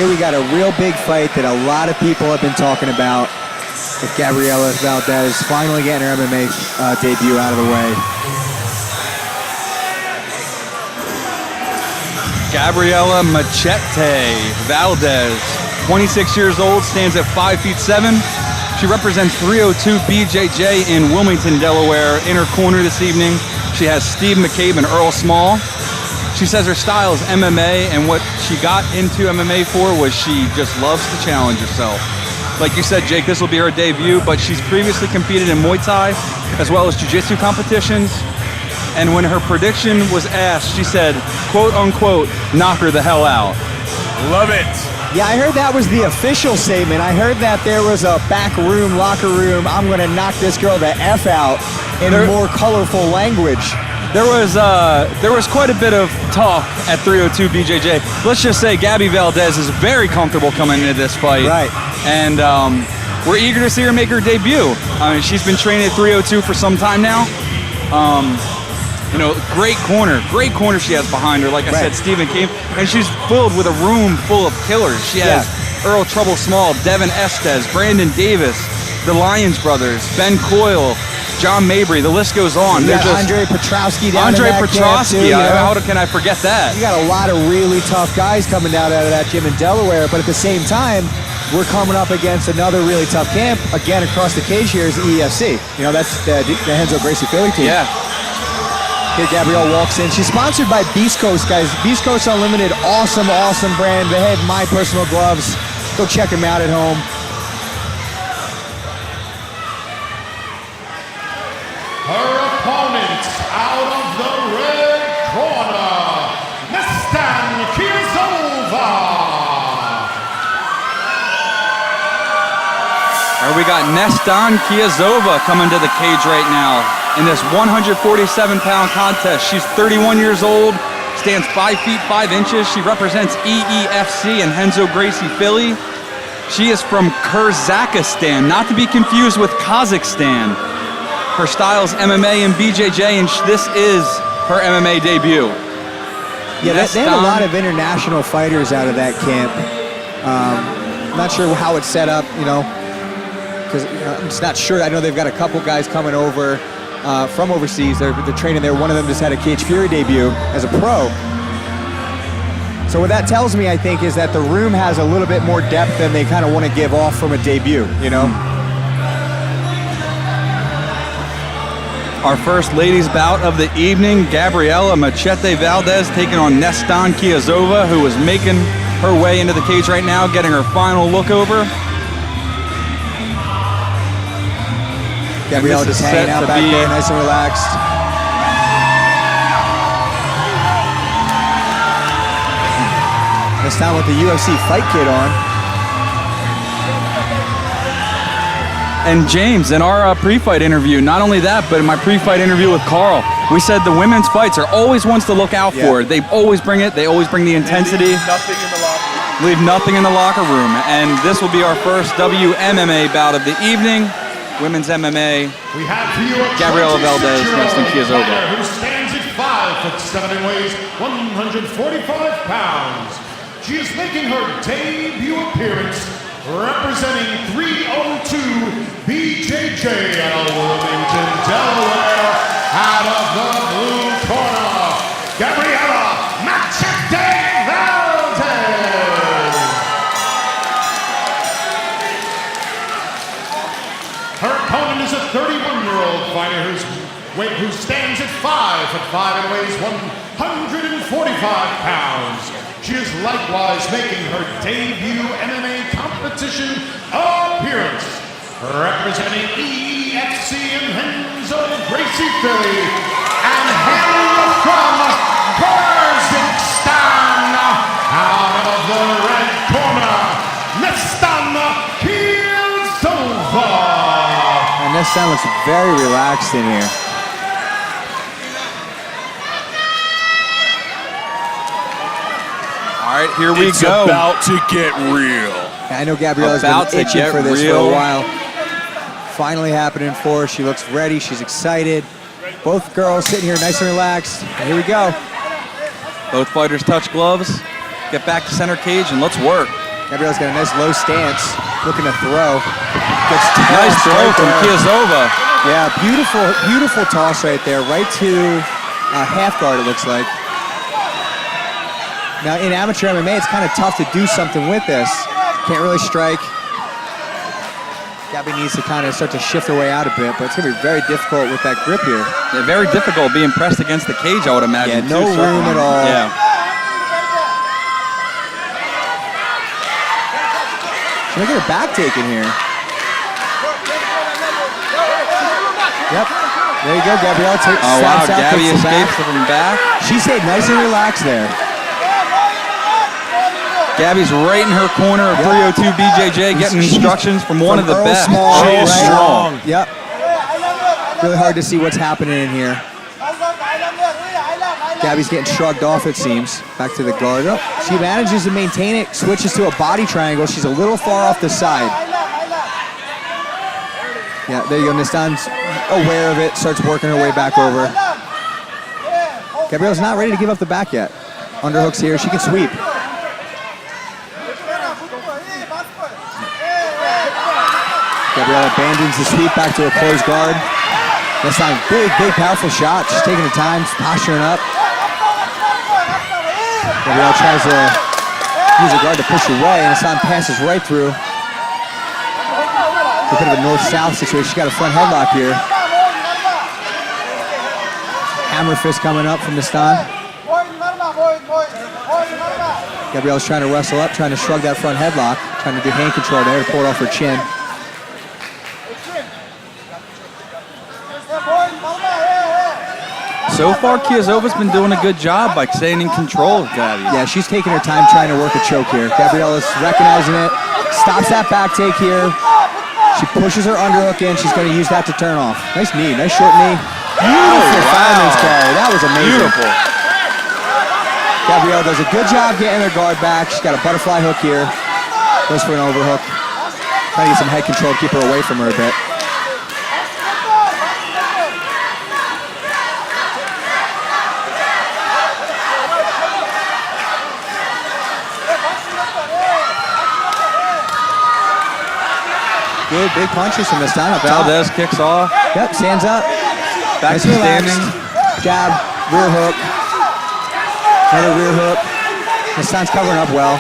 here we got a real big fight that a lot of people have been talking about, with Gabriela Valdez finally getting her MMA debut out of the way. Gabriela Machete Valdez, 26 years old, stands at 5'7". She represents 302 BJJ in Wilmington, Delaware. In her corner this evening, she has Steve McCabe and Earl Small. She says her style is MMA, and what she got into MMA for was she just loves to challenge herself. Like you said, Jake, this will be her debut, but she's previously competed in Muay Thai as well as Jiu-Jitsu competitions. And when her prediction was asked, she said, quote unquote, knock her the hell out. Love it. Yeah, I heard that was the official statement. I heard that there was a back room, locker room, I'm going to knock this girl the F out in more colorful language. There was quite a bit of talk at 302 BJJ. Let's just say Gabby Valdez is very comfortable coming into this fight. Right. And we're eager to see her make her debut. I mean, she's been training at 302 for some time now. You know, great corner she has behind her. Like I said, Stephen King, and she's filled with a room full of killers. She has Earl Trouble Small, Devin Estes, Brandon Davis, the Lyons brothers, Ben Coyle, John Mabry. The list goes on. You got Andre Petrowski down Andre in that Petrowski. camp too, How can I forget that? You got a lot of really tough guys coming out of that gym in Delaware, but at the same time, we're coming up against another really tough camp. Again, across the cage here is the EFC. You know, that's the Henzo Gracie Philly team. Yeah. Here Gabrielle walks in. She's sponsored by Beast Coast, guys. Beast Coast Unlimited, awesome, awesome brand. They have my personal gloves. Go check them out at home. Her opponent out of the red corner, Nestan Kiiazova. All right, we got Nestan Kiiazova coming to the cage right now in this 147-pound contest. She's 31 years old, stands 5 feet 5 inches. She represents EEFC and Henzo Gracie Philly. She is from Kyrgyzstan, not to be confused with Kazakhstan. Her style's MMA and BJJ, and this is her MMA debut. Yeah, they have a lot of international fighters out of that camp. I'm not sure how it's set up, you know, because I'm just not sure. I know they've got a couple guys coming over from overseas. They're training there. One of them just had a Cage Fury debut as a pro. So what that tells me, I think, is that the room has a little bit more depth than they kind of want to give off from a debut, you know? Our first ladies bout of the evening, Gabriela Machete Valdez taking on Nestan Kiiazova, who is making her way into the cage right now, getting her final look over. Gabriela just hanging out back there, nice and relaxed. Nestan with the UFC fight kit on. And James, in our pre-fight interview, not only that, but in my pre-fight interview with Carl, we said the women's fights are always ones to look out for. They always bring it. They always bring the intensity. Leave nothing in the locker room. And this will be our first WMMA bout of the evening. Women's MMA. We have for you a Gabriela Valdez, Nestan Kiiazova. who stands at 5'7" and weighs 145 pounds. She is making her debut appearance representing 302 BJJ out of Wilmington, Delaware. Out of the blue corner, Gabriela Machete Valdez. Her opponent is a 31-year-old fighter who stands at 5'5" and weighs 145 pounds. She is likewise making her debut MMA competition appearance, representing EEFC and Henzo Gracie Philly, and hailing from Kyrgyzstan, out of the red corner, Nestan Kiiazova. And Nestan looks very relaxed in here. All right, here we It's go. about to get real. I know Gabriela's been itching for this for a while. Finally happening for her. She looks ready. She's excited. Both girls sitting here nice and relaxed. And here we go. Both fighters touch gloves. Get back to center cage and let's work. Gabriela's got a nice low stance, looking to throw. Nice throw from Kiiazova. Yeah, beautiful toss right there, right to half guard, it looks like. Now, in amateur MMA, it's kind of tough to do something with this. Can't really strike. Gabby needs to kind of start to shift her way out a bit, but it's going to be very difficult with that grip here. Yeah, very difficult being pressed against the cage, I would imagine. Yeah, no room at all. Yeah. Look at her back taken here. Yep. There you go, Gabriela. Oh, wow. Gabby escapes from back. She stayed nice and relaxed there. Gabby's right in her corner of 302 BJJ, getting instructions from one of the best. She is strong. Yep. Really hard to see what's happening in here. Gabby's getting shrugged off, it seems. Back to the guard. Oh, she manages to maintain it, switches to a body triangle. She's a little far off the side. Yeah, there you go. Nestan's aware of it, starts working her way back over. Gabriela's not ready to give up the back yet. Underhooks here, she can sweep. Gabriela abandons the sweep back to a closed guard. Nestan, big, powerful shot. She's taking her time, posturing up. Gabriela tries to use a guard to push away, and Nestan passes right through. A bit of a north-south situation. She's got a front headlock here. Hammer fist coming up from Nestan. Gabriela's trying to wrestle up, trying to shrug that front headlock, trying to do hand control there to pull it off her chin. So far, Kiiazova's been doing a good job by staying in control of Gabby. Yeah, she's taking her time trying to work a choke here. Gabriela's recognizing it, stops that back take here. She pushes her underhook in. She's going to use that to turn off. Nice knee, nice short knee. Beautiful fireman's carry. That was amazing. Beautiful. Gabriela does a good job getting her guard back. She's got a butterfly hook here. Goes for an overhook. Trying to get some head control to keep her away from her a bit. Good big punches from Nestan. Valdez kicks off. Yep, stands up. Back nice to standing. Jab, rear hook. Another rear hook. Nestan's covering up well.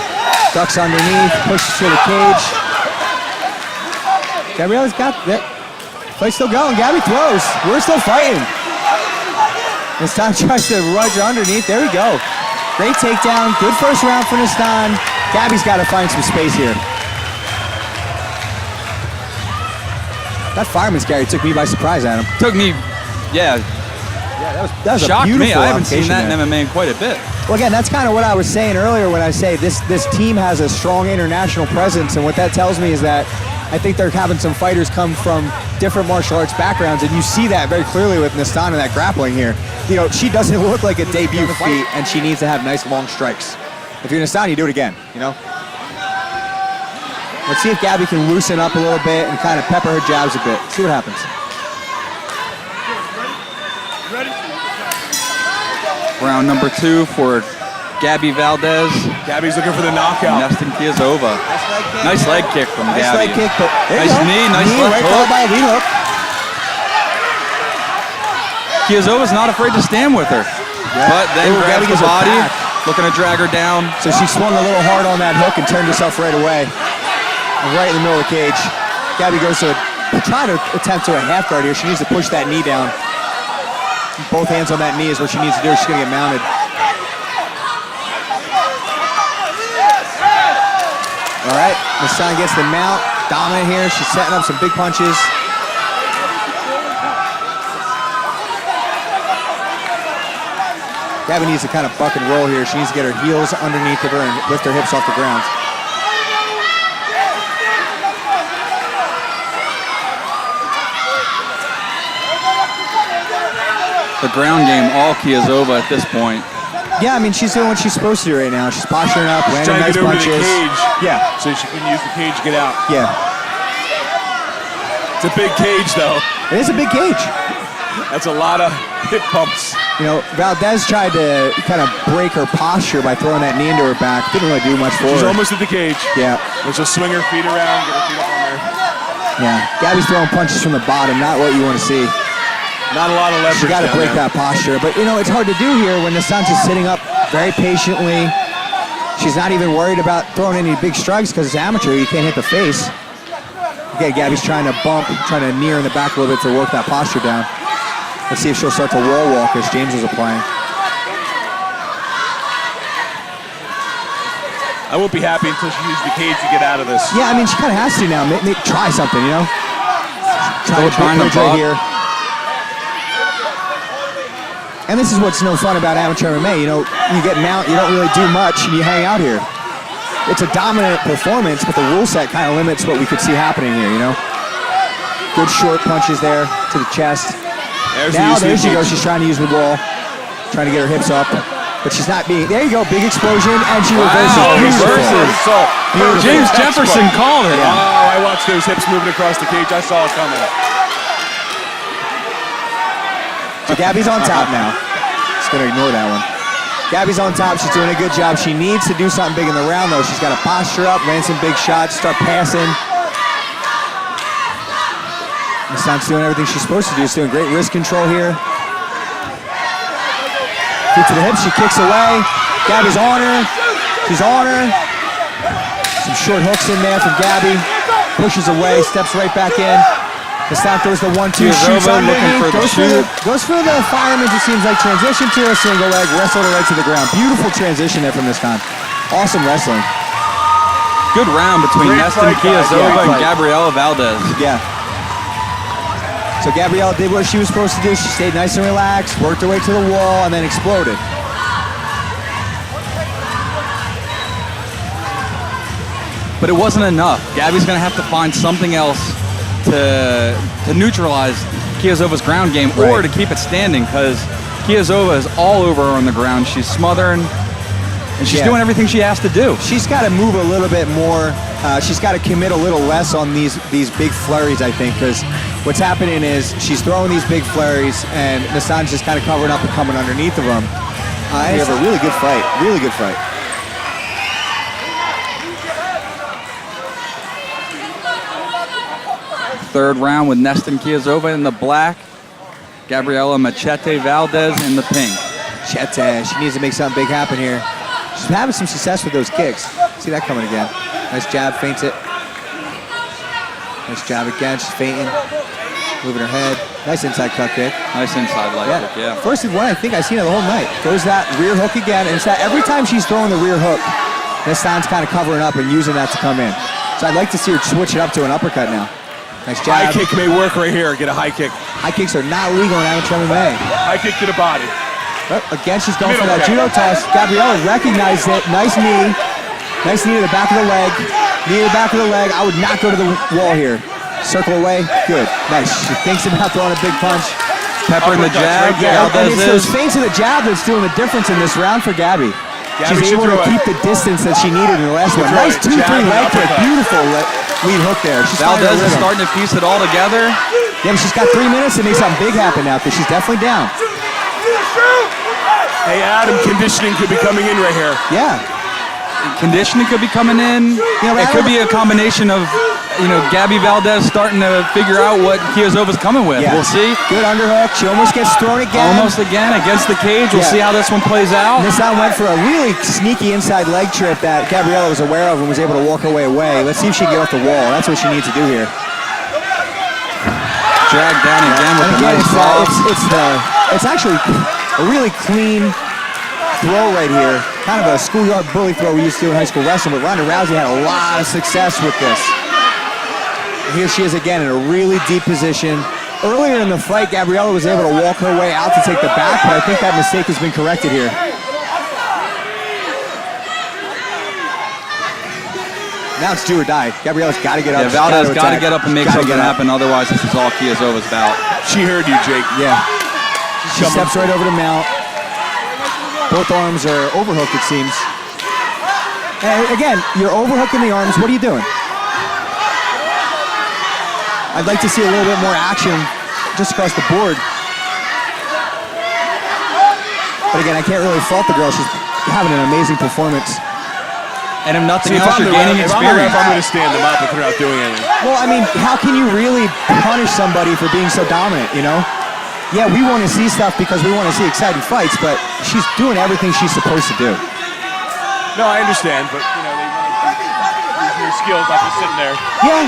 Ducks underneath, pushes to the cage. Gabriela's got it. Fight's still going. Gabby throws. We're still fighting. Nestan tries to rudge underneath. There we go. Great takedown. Good first round for Nestan. Gabby's got to find some space here. That fireman's carry took me by surprise, Adam. Took me, yeah, that was shocked a beautiful me. I haven't seen that there. in MMA in quite a bit. Well, again, that's kind of what I was saying earlier when I say this team has a strong international presence, and what that tells me is that I think they're having some fighters come from different martial arts backgrounds, and you see that very clearly with Nestan and that grappling here. You know, she doesn't look like a debut feat, and she needs to have nice long strikes. If you're Nestan, you do it again, you know? Let's see if Gabby can loosen up a little bit and kind of pepper her jabs a bit. See what happens. Round number 2 for Gabby Valdez. Gabby's looking for the knockout. Nestan Kiiazova. Nice leg kick from Nice Gabby. leg kick, but Nice knee, nice left right followed hook. by a lead hook. Kiiazova's not afraid to stand with her. But then grabs the body, looking to drag her down. So she swung a little hard on that hook and turned herself right away. Right in the middle of the cage. Gabby goes to try to attempt to a half guard here. She needs to push that knee down. Both hands on that knee is what she needs to do. She's going to get mounted. All right, Nestan gets the mount. Dominant here. She's setting up some big punches. Gabby needs to kind of buck and roll here. She needs to get her heels underneath of her and lift her hips off the ground. The ground game, all Kiiazova at this point. Yeah, I mean, she's doing what she's supposed to do right now. She's posturing up, landing nice punches. Yeah. So she can use the cage to get out. Yeah. It's a big cage, though. It is a big cage. That's a lot of hip pumps. You know, Valdez tried to kind of break her posture by throwing that knee into her back. Didn't really do much for her. She's almost at the cage. Yeah. And she'll swing her feet around, get her feet up on there. Yeah. Gabby's throwing punches from the bottom, not what you want to see. Not a lot of leverage. She got to break there. that posture. But, you know, it's hard to do here when Nestan's just sitting up very patiently. She's not even worried about throwing any big strikes because it's amateur. You can't hit the face. Okay, Gabby's trying to bump, trying to knee her in the back a little bit to work that posture down. Let's see if she'll start to wall walk as James was applying. I won't be happy until she uses the cage to get out of this. Yeah, I mean, she kind of has to now. Try something, you know? Try to bridge right here. And this is what's no fun about amateur MMA. You know, you get mount, you don't really do much, and you hang out here. It's a dominant performance, but the rule set kind of limits what we could see happening here, you know? Good short punches there to the chest. There she goes. She's trying to use the wall, trying to get her hips up, but she's not being. There you go, big explosion, and she reverses. James Jefferson called it. Yeah. Oh, I watched those hips moving across the cage. I saw it coming. So Gabby's on top now. Just gonna ignore that one. Gabby's on top. She's doing a good job. She needs to do something big in the round, though. She's got to posture up, land some big shots, start passing. Nestan's doing everything she's supposed to do. She's doing great wrist control here. Feet to the hips, she kicks away. Gabby's on her. She's on her. Some short hooks in there from Gabby. Pushes away, steps right back in. Nestan throws the 1-2, shoots underneath. Goes for the fireman, it seems like. Transition to a single leg, wrestled her right to the ground. Beautiful transition there from Nestan. Awesome wrestling. Good round between Nestan Kiiazova and Gabriela Valdez. Yeah. So Gabriela did what she was supposed to do. She stayed nice and relaxed, worked her way to the wall, and then exploded. But it wasn't enough. Gabby's going to have to find something else to neutralize Kiiazova's ground game or to keep it standing, because Kiiazova is all over her on the ground. She's smothering, and she's doing everything she has to do. She's got to move a little bit more. She's got to commit a little less on these big flurries, I think, because what's happening is she's throwing these big flurries, and Nestan's just kind of covering up and coming underneath of them. We have a really good fight. Really good fight. Third round with Nestan Kiiazova in the black, Gabriela Machete Valdez in the pink. Machete, she needs to make something big happen here. She's having some success with those kicks. See that coming again. Nice jab, feints it. Nice jab again, she's feinting. Moving her head. Nice inside cut kick. Nice inside leg kick, yeah. First one I think I've seen it the whole night. Throws that rear hook again, and it's that every time she's throwing the rear hook, Nestan's kind of covering up and using that to come in. So I'd like to see her switch it up to an uppercut now. Nice jab. High kick may work right here. Get a high kick. High kicks are not legal in amateur MMA. High kick to the body. But again, she's going for that judo toss. Gabriela recognized it. Nice knee. Nice knee to the back of the leg. Knee to the back of the leg. I would not go to the wall here. Circle away. Good. Nice. She thinks about throwing a big punch. Peppering the jab. Yeah, and it's those feints of the jab that's doing the difference in this round for Gabby. She's able to keep the distance that she needed in the last one. Nice 2-3 leg kick. Beautiful lead hook there. Valdez is starting to piece it all together. Yeah, but she's got 3 minutes to make something big happen now, because she's definitely down. Hey, Adam, conditioning could be coming in right here. Yeah. Conditioning could be coming in. It could be a combination of, Gabby Valdez starting to figure out what Kiiazova's coming with. Yeah. We'll see. Good underhook. She almost gets thrown again. Almost again against the cage. We'll see how this one plays out. Nestan went for a really sneaky inside leg trip that Gabriela was aware of and was able to walk her way away. Let's see if she can get off the wall. That's what she needs to do here. Drag down again with a nice ball. It's actually a really clean throw right here. Kind of a schoolyard bully throw we used to do in high school wrestling, but Ronda Rousey had a lot of success with this. And here she is again in a really deep position. Earlier in the fight, Gabriela was able to walk her way out to take the back, but I think that mistake has been corrected here. Now it's do or die. Gabriela's got to get up. Yeah, Valdez got to get up and make something happen. Otherwise, this is all Kiiazova's bout. She heard you, Jake. Yeah. She steps right over to mount. Both arms are overhooked, it seems. And again, you're overhooking the arms. What are you doing? I'd like to see a little bit more action just across the board. But again, I can't really fault the girl. She's having an amazing performance. And if nothing See, else, you're gaining if I'm the ref, experience. I'm going to stand them up if they're not doing anything. Well, I mean, how can you really punish somebody for being so dominant, you know? Yeah, we want to see stuff because we want to see exciting fights, but she's doing everything she's supposed to do. No, I understand, but you know, they want to use your skills, not just sitting there. Yeah.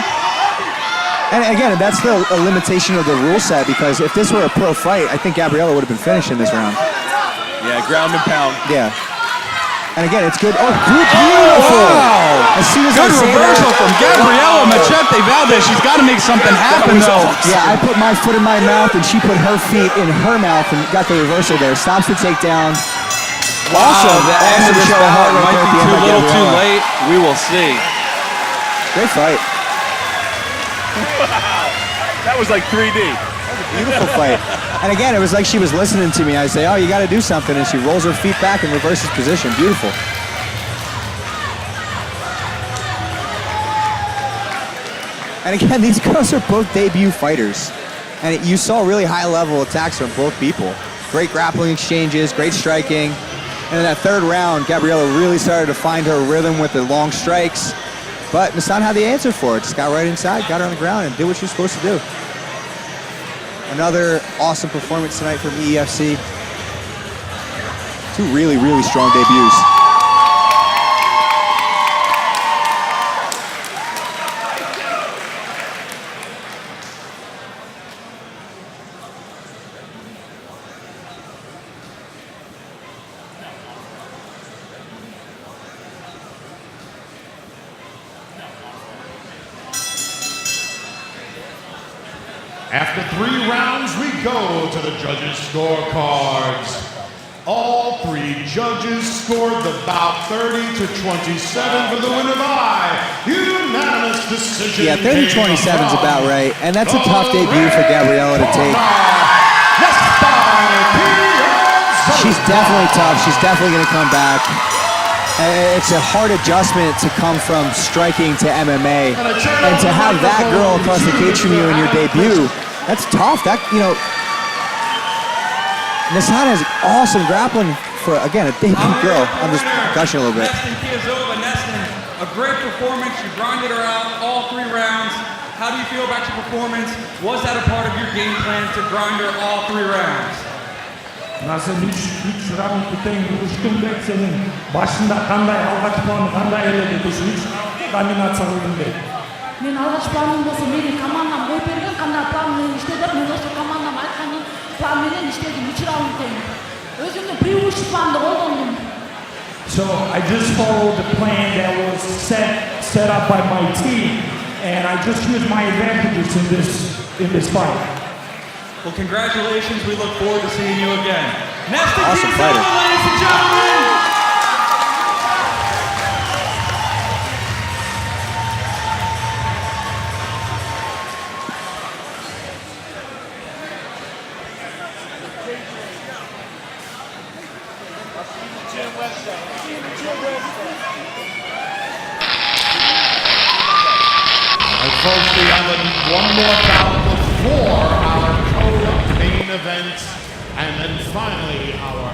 And again, that's a limitation of the rule set, because if this were a pro fight, I think Gabriela would have been finished in this round. Yeah, ground and pound. Yeah. And again, it's good. Oh, beautiful! Wow! As soon as Good I say reversal that, from Gabriela Machete Valdez. She's got to make something happen, though. yeah, I put my foot in my mouth, and she put her feet in her mouth and got the reversal there. Stops the takedown. Wow, Awesome. the end of this show of heart bout right might there at be the end too by little, too Gabriela. late. We will see. Great fight. That was like 3D. Beautiful fight. And again, it was like she was listening to me. I say, oh, you got to do something. And she rolls her feet back and reverses position. Beautiful. And again, these girls are both debut fighters. And you saw really high-level attacks from both people. Great grappling exchanges, great striking. And in that third round, Gabriela really started to find her rhythm with the long strikes. But Nestan had the answer for it. Just got right inside, got her on the ground, and did what she was supposed to do. Another awesome performance tonight from EFC. Two really, really strong debuts. After 3 rounds, we go to the judges' scorecards. All 3 judges scored the bout 30-27 for the winner by unanimous decision. Yeah, 30-27 is about right. And that's a tough debut for Gabriela to take. Nestan Kiiazova. She's definitely tough. She's definitely going to come back. It's a hard adjustment to come from striking to MMA. And to have that girl across the cage from you in your debut, that's tough. That, you know, Nestan has awesome grappling for, again, a debut girl. I'm just gushing a little bit. Nestan Kiiazova. Nestan, a great performance. You grinded her out all 3 rounds. How do you feel about your performance? Was that a part of your game plan to grind her all 3 rounds? Nasıl üç round biten vuruştum ben senin başında kanday algaç puanı kanday eledi düşün üç dominatsiya kıldım ben. Men алгач планым болсо менин командам коюп берген кандай план менен иштедим, мен ошол командам айткан план менен иштедим, 3 раунд тең. Өзүмдүн преимуществомду колдондум. So I just followed the plan that was set up by my team, and I just used my advantages in this fight. Well, congratulations. We look forward to seeing you again. Nestan Awesome Kiiazova, fighter. ladies and gentlemen. Folks, we have one more bout before our co-main event, and then finally our